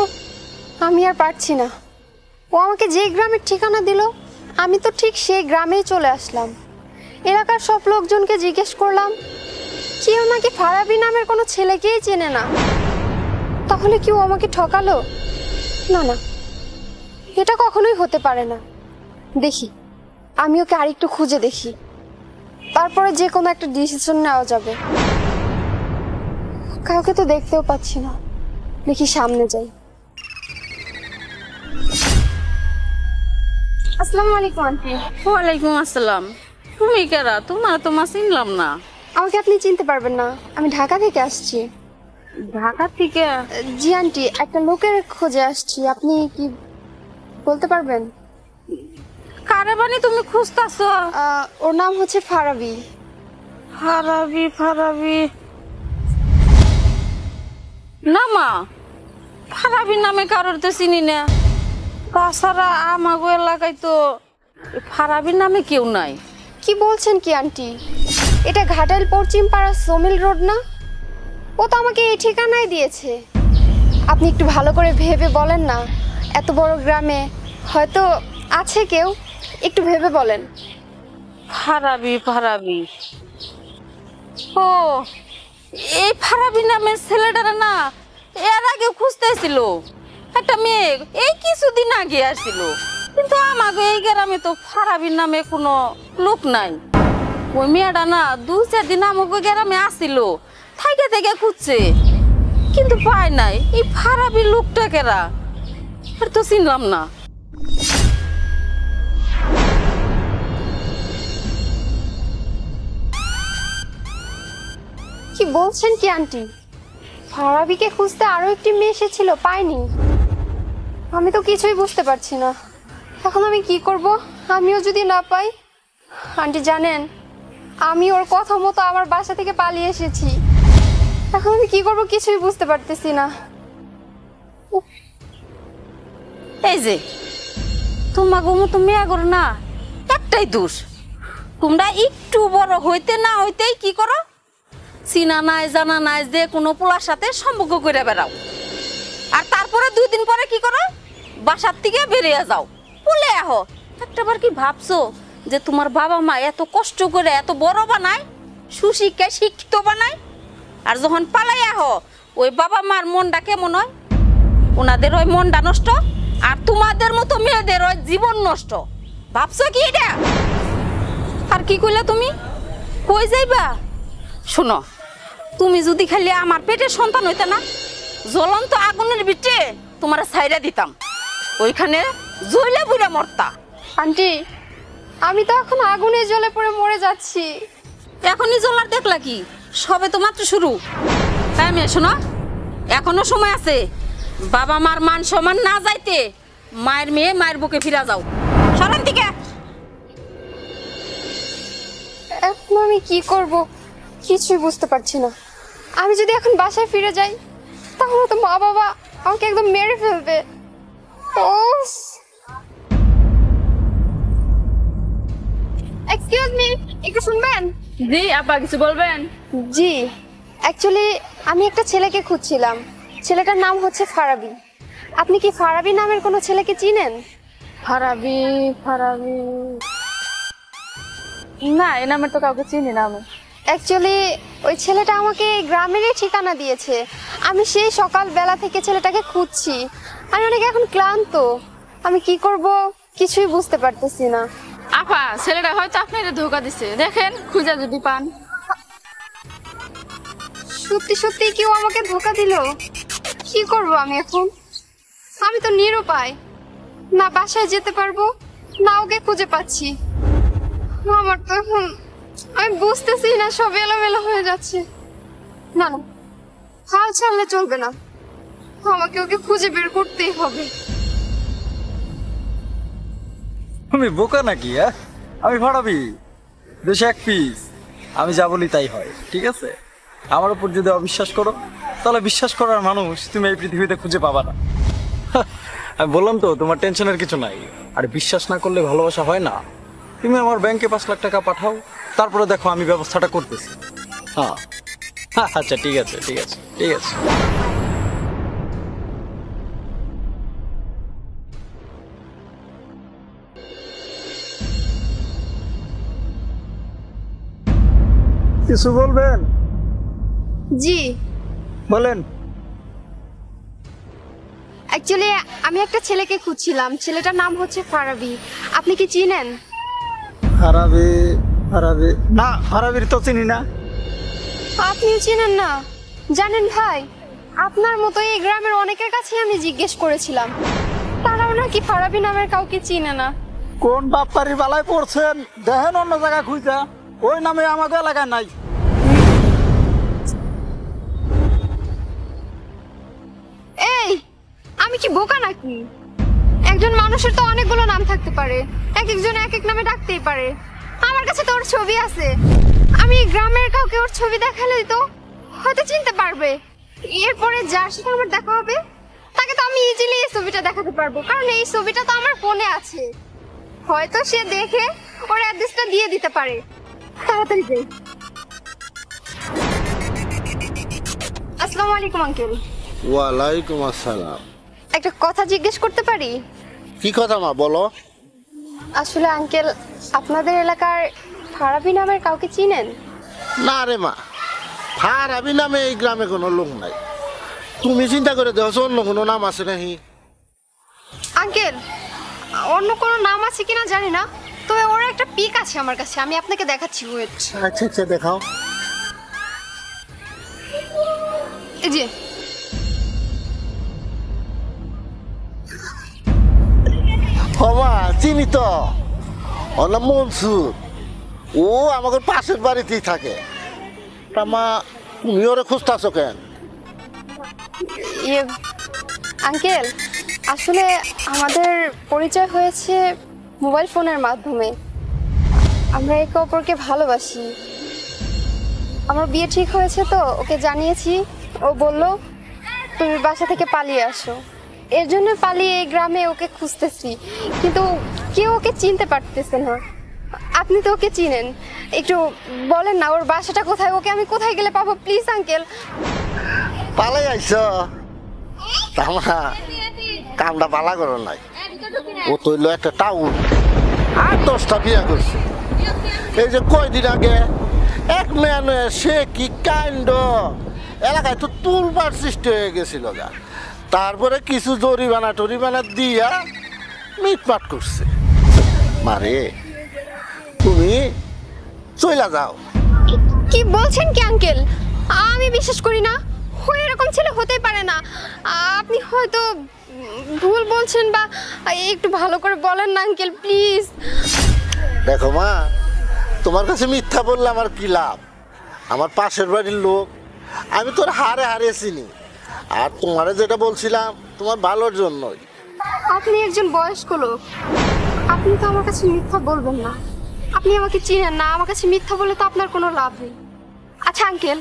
উফ, আমি আর পারছি না। ও আমাকে যে গ্রামের ঠিকানা দিল আমি তো ঠিক সেই গ্রামেই চলে আসলাম। এলাকার সব লোকজনকে জিজ্ঞেস করলাম, কেউ নাকি ফারাবি নামের কোনো ছেলেকেই চেনে না। তাহলে কি ও আমাকে ঠকালো? না না, এটা কখনোই হতে পারে না। দেখি, আমি ওকে আরেকটু খুঁজে দেখি, তারপরে যে কোনো একটা ডিসিশন নেওয়া যাবে। কাউকে তো দেখতেও পাচ্ছি না, দেখি সামনে যাই। আসসালামু আলাইকুম আন্টি। ওয়ালাইকুম আসসালাম। তুমি কেরা? তোমার চিনলাম না। আমাকে আপনি চিনতে পারবেন না, আমি ঢাকা থেকে আসছি। ঢাকা থেকে? জি আন্টি, একটা লোকের খোঁজে আসছি। আপনি কি বলতে পারবেন কারে বানি তুমি খুঁজতাছো? ওর নাম হচ্ছে ফারাবি। ফারাবি না মা, ফারাবি নামে কারোর তো চিনি না। তাছাড়া আমাগো এলাকায় তো ফারাবির নামে কেউ নাই। কি বলছেন কি আন্টি? এটা ঘাটাইল পশ্চিম পাড়া সোমিল রোড না? ও তো আমাকে এই ঠিকানায় দিয়েছে। আপনি একটু ভালো করে ভেবে বলেন না, এত বড় গ্রামে হয়তো আছে কেউ, একটু ভেবে বলেন। ফারাবি ও, এই ফারাবি নামের ছেলেটারা না এর আগে খুঁজতেছিল একটা মেয়ে, এই কিছুদিন আগে আসছিল। কিন্তু আমাকে এই গ্রামে তো ফারাবির নামে কোনো লোক নাই। ওই মেয়েটা না 2-4 দিন আমাকে গ্রামে আসছিল, থেকে খুঁজছে, কিন্তু পায় নাই। এই ফারাবির লোকটা কেরা আর তো চিনলাম না। কি বলছেন কি আন্টি? ফারাবিকে খুঁজতে আরো একটি মেয়ে এসেছিল, পাইনি? আমি তো কিছুই বুঝতে পারছি না। এখন আমি কি করব? আমিও যদি না পাই? আন্টি জানেন, আমি ওর কথা মতো আমার বাসা থেকে পালিয়ে এসেছি। এখন আমি কি করব কিছুই বুঝতে পারতেছি না। এই যে তোমাকে মতো মেয়ে করো না, একটাই দোষ, তোমরা একটু বড় হইতে না হইতেই কি করো, চিনা নাই জানা নাই যে কোনো পোলার সাথে সম্পর্ক করে বেড়াও, আর তারপরে 2 দিন পরে কি করো, বাসার থেকে বেরিয়ে যাও, বলে আহো। একটাবার কি ভাবছো যে তোমার বাবা মা এত কষ্ট করে এত বড় বানায়, সুশিক্ষায় শিক্ষিত বানায়, আর যখন পালাই আহো ওই বাবা মার মনটা কেমন হয়? ওনাদের ওই মনটা নষ্ট, আর তোমাদের মতো মেয়েদের ওই জীবন নষ্ট। ভাবছো কি এটা? আর কি কইলা তুমি? কই যাইবা? শোনো, তুমি যদি খালি আমার পেটের সন্তান হইতে না, জ্বলন্ত আগুনের ভিতরে তোমার ছাইরা দিতাম, ওইখানে জ্বলে পুড়ে মরতা। আন্টি, আমি তো এখন আগুনে জ্বলে পড়ে মরে যাচ্ছি। এখনই জ্বলার দেখলা কি? সবে তো মাত্র শুরু। হ্যাঁ মেয়ে শোনো, এখনো সময় আছে। বাবা মার মান সম্মান না যাইতে মায়ের মেয়ে মায়ের বুকে ফিরা যাও। সরান থেকে। এখন আমি কি করব কিছুই বুঝতে পারছি না। আমি যদি এখন বাসায় ফিরে যাই তাহলে তো মা বাবা আমাকে একদম মেরে ফেলবে। এক্সকিউজ মি, একটু শুনবেন? জি আপা, কিছু বলবেন? জি, অ্যাকচুয়ালি আমি একটা ছেলেকে খুঁজছিলাম। ছেলেটার নাম হচ্ছে ফারাবি। আপনি কি ফারাবি নামের কোনো ছেলেকে চিনেন? ফারাবি না, এই নামের তো কাউকে চিনি না আমি। অ্যাকচুয়ালি ওই ছেলেটা আমাকে গ্রামেরই ঠিকানা দিয়েছে। আমি সেই সকালবেলা থেকে ছেলেটাকে খুঁজছি। আমি অনেক এখন ক্লান্ত। আমি কি করব কিছুই বুঝতে পারতেছি না। আপা, ছেলেটা হয়তো আপনাদের ধোকা দিছে, দেখেন খুঁজা যদি পান। সত্যি সত্যি কেউ আমাকে ধোকা দিল? কি করব আমি এখন? আমি তো নিরুপায়, না বাসায় যেতে পারবো না ওকে খুঁজে পাচ্ছি। আমার তো এখন আমি বুঝতেছি না, সব এলোমেলো হয়ে যাচ্ছে। না না, হাল ছাড়লে চলবে না, আমাকে ওকে খুঁজে বের করতেই হবে। তুমি বোকা নাকি? আমি ফারাবি, দেশে এক পিস। আমি যা বলি তাই হয়, ঠিক আছে? আমার উপর যদি অবিশ্বাস করো তাহলে বিশ্বাস করার মানুষ তুমি এই পৃথিবীতে খুঁজে পাবা না। আমি বললাম তো, তোমার টেনশনের কিছু নাই। আর বিশ্বাস না করলে ভালোবাসা হয় না। তুমি আমার ব্যাংকে 5 লাখ টাকা পাঠাও, তারপরে দেখো আমি ব্যবস্থাটা করতেছি। হ্যাঁ, আচ্ছা ঠিক আছে। কিছু বলবেন? জি, বলেন। অ্যাকচুয়ালি আমি একটা ছেলেকে খুঁজছিলাম, ছেলেটার নাম হচ্ছে ফারাবি। আপনি কি চিনেন? ফারাবি? ফারাবি না, ফারাবির তো চিনি না। আপনিও চিনেন না? জানেন ভাই, আপনার মতো এই গ্রামের অনেকের কাছে আমি জিজ্ঞেস করেছিলাম, তারাও নাকি ফারাবি নামের কাউকে চিনে না। কোন বাপ্পারি বালায় পড়ছেন? দেখেন অন্য জায়গা খুঁজা, ওই নামে আমাদের এলাকায় নাই। এই, আমি কি বোকা নাকি? একজন মানুষের তো অনেকগুলো নাম থাকতে পারে, এক একজন এক এক নামে ডাকতেই পারে। আমার কাছে তো ওর ছবি আছে, আমি গ্রামের কাউকে ওর ছবি দেখালেই তো হয়তো চিনতে পারবে। এরপরে যার সাথে আমার দেখা হবে তাকে তো আমি ইজিলি এই ছবিটা দেখাতে পারবো, কারণ এই ছবিটা তো আমার ফোনে আছে। হয়তো সে দেখে ওর অ্যাড্রেসটা দিয়ে দিতে পারে। তাড়াতাড়ি যাই। আসসালামু আলাইকুম আঙ্কেল। ওয়ালাইকুম আসসালাম। একটা কথা জিজ্ঞেস করতে পারি? কি কথা মা, বলো। আসলে আঙ্কেল, আপনাদের এলাকার ফারাবি নামের কাউকে চিনেন? না রে মা, ফারাবি নামে এই গ্রামে কোনো লোক নাই। তুমি চিন্তা করে দেখো অন্য কোনো নাম আছে নাকি? আঙ্কেল, অন্য কোনো নাম আছে কিনা জানি না, তবে ওর একটা পিক আছে আমার কাছে, আমি আপনাকে দেখাচ্ছি। ওয়েট। আচ্ছা আচ্ছা, দেখাও। এই যে, হবা চিনি তো, ওর নাম মনসুর। ও আমাদের পাশের বাড়িতেই থাকে। তা মা, তুমি ওরে খুঁজতেছো কেন? ইয়ে আঙ্কেল, আসলে আমাদের পরিচয় হয়েছে মোবাইল ফোনের মাধ্যমে। আমরা একে অপরকে ভালোবাসি। আমার বিয়ে ঠিক হয়েছে তো ওকে জানিয়েছি। ও বলল তুমি বাসা থেকে পালিয়ে আসো, এর জন্য পালিয়ে এই গ্রামে ওকে খুঁজতেছি, কিন্তু কেউ ওকে চিনতে পারতেছে না। আপনি তো ওকে চিনেন, একটু বলেন না ওর বাসাটা কোথায়, ওকে আমি কোথায় গেলে পাবো প্লিজ আঙ্কেল। পালাই আইস? তামা কামটা পালা করো নাই। ও তৈল একটা টাউন, 8-10টা বিয়া করছে। এই যে কয়দিন আগে এক মেয়ে, সে কি কাণ্ড, এলাকায় তো তুলবার সৃষ্টি হয়ে গেছিল গা। তারপরে কিছু জরিমানা দিয়া মিটমাট করছে। মারে, তুমি চইলা যাও। কি বলছেন কি আঙ্কেল? আমি বিশ্বাস করি না, ও এরকম ছেলে হতেই পারে না। আপনি হয়তো ভুল বলছেন, বা একটু ভালো করে বলেন না আঙ্কেল প্লিজ। দেখো মা, তোমার কাছে মিথ্যা বললে আমার কি লাভ? আমার পাশের বাড়ির লোক, আমি তোর হারে হারে চিনি। আর তোমারে যেটা বলছিলাম তোমার ভালোর জন্যই। আপনি একজন বয়স্ক লোক, আপনি তো আমার কাছে মিথ্যা বলবেন না। আপনি আমাকে চিনেন না, আমার কাছে মিথ্যা বলে তো আপনার কোনো লাভ নেই। আচ্ছা আঙ্কেল,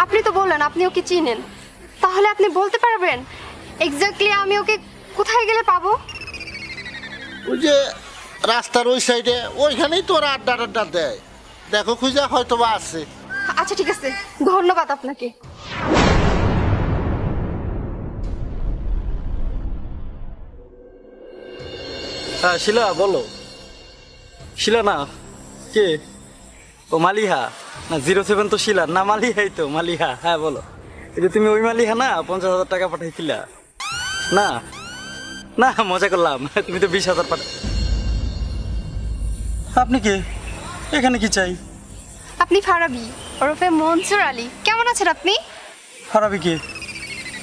আপনি তো বললেন আপনি ওকে চিনেন, তাহলে আপনি বলতে পারবেন এক্স্যাক্টলি আমি ওকে কোথায় গেলে পাবো? ওই যে রাস্তার ওই সাইডে, ওইখানেই তোর আড্ডা দেয়। দেখো খুঁজা, হয়তো বা আছে। আচ্ছা ঠিক আছে, ধন্যবাদ আপনাকে। হ্যাঁ শিলা, বলো। শিলা না, কে? ও মালিহা না? 07 তো শিলা না, মালিহাই তো। মালিহা, হ্যাঁ বলো। এই যে তুমি ওই মালিহা না, 50,000 টাকা পাঠাইছিলা না? না, মজা করলাম, তুমি তো 20,000 পাঠা। আপনি কে? এখানে কি চাই? আপনি ফারাবি ওরফে মনসুর আলী, কেমন আছেন আপনি? ফারাবি কে?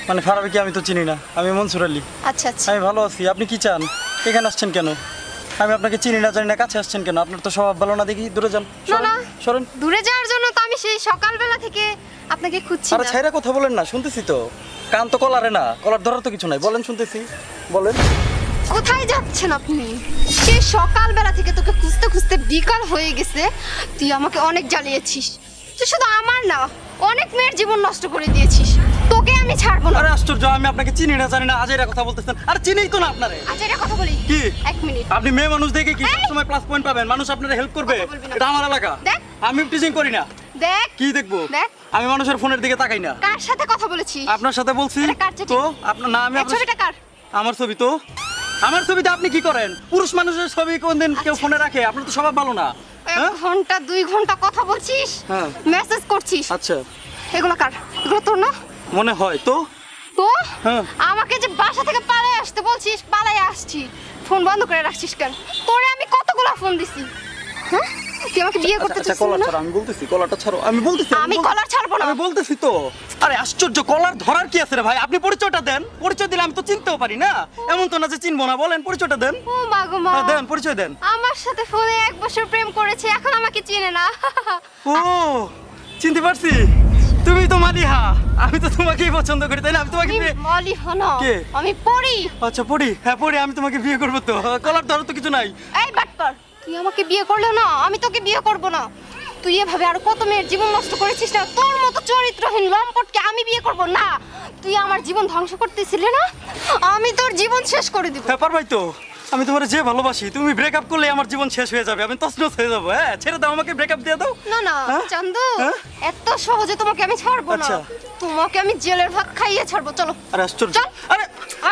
মানে ফারাবি কে? আমি তো চিনি না, আমি মনসুর আলী। আচ্ছা আচ্ছা, আমি ভালো আছি। আপনি কি চান? এখানে আসছেন কেন? আমি আপনাকে চিনি না জানি না, কাছে আসছেন কেন? আপনার তো স্বভাব ভালো না, দেখি দূরে যান। না না, সরেন। দূরে যাওয়ার জন্য তো আমি সেই সকালবেলা থেকে আপনাকে খুঁজছি আরে না। ছাইরা কথা বলেন না, শুনতেছি তো। কান তো কলারে না, কলার ধরার তো কিছু নাই। বলেন, শুনতেছি, বলেন। কোথায় যাচ্ছেন আপনি? সেই সকালবেলা থেকে তোকে খুঁজতে খুঁজতে বিকাল হয়ে গেছে। তুই আমাকে অনেক জ্বালিয়েছিস, তুই শুধু আমার না অনেক মেয়ের জীবন নষ্ট করে দিয়েছিস। তোকে আমি ছাড়বো না। আরে আশ্চর্য, আমি আপনাকে চিনি না জানি না, আজেরা কথা বলতেছেন। আরে চিনিই তো না আপনারে। আচ্ছা এটা কথা বলি কি? এক মিনিট। আপনি মেয়ে মানুষ দেখে কি এই! সবসময় প্লাস পয়েন্ট পাবেন? মানুষ আপনার হেল্প করবে? কথা বলবি না। এটা আমার এলাকা, দেখ। আমি টিচিং করি না। দেখ কি দেখবো? দেখ। আমি মানুষের ফোনের দিকে তাকাই না। কার সাথে কথা বলেছিস? আপনার সাথে বলছি এটা কার চিঠি? তো। আপনার না, আমি এই আপনার ছবিটা কার? আমার ছবি তো। আমার ছবিতে আপনি কি করেন? পুরুষ মানুষের ছবি কোনদিন কেউ ফোনে রাখে? আপনার তো স্বভাব ভালো না। হ্যাঁ? 1 ঘন্টা 2 ঘন্টা কথা বলছিস, হ্যাঁ। মেসেজ করছিস, আচ্ছা, এগুলো কার? এগুলো তোর না? মনে হয় তো। তো হ্যাঁ। আমাকে যে বাসা থেকে পালাই আসতে বলছিস, পালাই আসছি, ফোন বন্ধ করে রাখছিস কেন? তোরে আমি কতগুলো ফোন দিছি, হ্যাঁ? তুই আমাকে বিয়ে করতে আচ্ছা চাচ্ছিস কলার না? ছাড়ো, আমি বলতেছি কলারটা ছাড়ো, আমি বলতেছি আমি কলার ছাড়বো না। আমি বলতেছি তো। আরে আশ্চর্য, কলার ধরার কি আছে রে ভাই? আপনি পরিচয়টা দেন, পরিচয় দিলে আমি তো চিনতেও পারি না। এমন তো না যে চিনবো না, বলেন পরিচয়টা দেন। ও মা গো মা, হ্যাঁ, দেন পরিচয় দেন। আমার সাথে ফোনে 1 বছর প্রেম করেছে, এখন আমাকে চিনে না। ও চিনতে পারছি, তুমি তো মালিহা। আমি তো তোমাকেই পছন্দ করি, তাই না? আমি তোমাকে আমি মলি হনো, কে? আমি পড়ি। আচ্ছা পড়ি, হ্যাঁ পড়ি, আমি তোমাকে বিয়ে করবো তো। কলার ধরার তো কিছু নাই। এই বাটপার, তুই আমাকে বিয়ে করলে না, আমি তোকে বিয়ে করব না। তুই এভাবে আর কত মেয়ের জীবন নষ্ট করেছিস না? তোর মতো চরিত্রহীন লম্পটকে আমি বিয়ে করব না। তুই আমার জীবন ধ্বংস করতেছিলি না, আমি তোর জীবন শেষ করে দিব। হ্যাঁ পারবাই তো। আমি তোমার যে ভালোবাসি, তুমি ব্রেকআপ করলে আমার জীবন শেষ হয়ে যাবে, আমি তছনছ হয়ে যাবো। হ্যাঁ ছেড়ে দাও আমাকে, ব্রেকআপ দিয়ে দাও। না না হ্যাঁ? চান্দু, হ্যাঁ? এত সহজে তোমাকে আমি ছাড়বো না। আচ্ছা। তোমাকে আমি জেলের ভাত খাইয়ে ছাড়বো, চলো। আরে আশ্চর্য, চল। আরে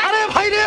আরে ভাই রে,